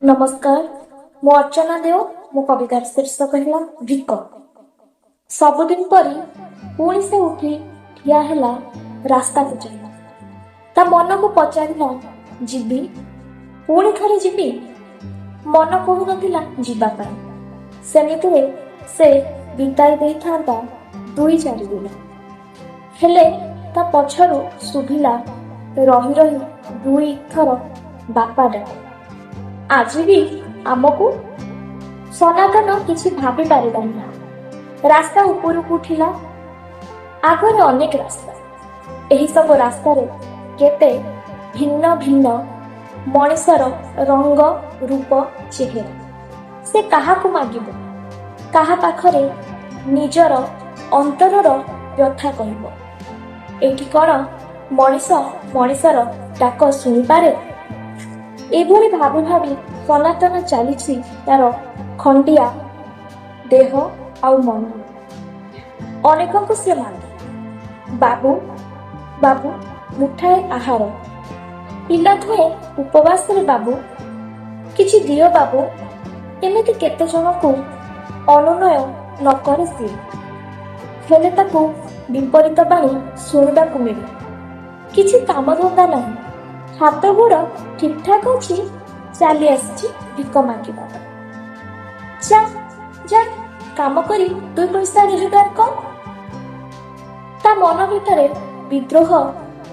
नमस्कार, मु अर्चना देव। मो कवितार शीर्षक है भिक। सबुदिन परी पुणी से उठी ठिया हैला रास्ता को जाइला। ता मन को पचारिला जीबी पुणी थरे जीबी। मन कहु नथिला जीवा पाई। सेमितिरे से बिताई देई थांता 2-4 दिन। हेले ता पछरु सुभिला रही रही 2 थर बापा डाके। आज भी आमको सनातन किसी भाभी पारिबानी। रास्ता उपरकू उठिला। आगरे अनेक रास्ता। एही सब रास्ता रे केते भिन्न भिन्न मनिषर रंग रूप चेहरा। से कहा को मागिबो, कहा पाखरे निजर अंतरर व्यथा कहबो। एठी कण मनिष मनिषर डाक सुनी पारे? एभली भावी भावी सनातन चली तार खंडिया देह आउ मन। अनेक को से मांगे बाबू बाबू मुठाए आहार। पिला थुए उपवास रे बाबू किछि दियो बाबू। एमिति केते जन को अनुनय न करे सी। हेले ताकू विपरीत बाणी शुणा को मिले। किछि काम धंदा नहीं। हाथ गोड़ ठीक ठाक अच्छी। चली आसी भिक मागिबा। जा जा काम करी 2 पैसा रोजगार कर। ता मन भितरे विद्रोह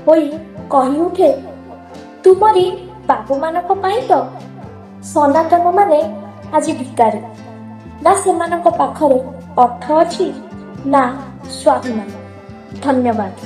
होई कही उठे, तुमरी बाबू मानक पाई तो सनातन माने आज भिकारी। ना सेमानक पाखरे अर्थ अछि ना स्वाभिमान। धन्यवाद।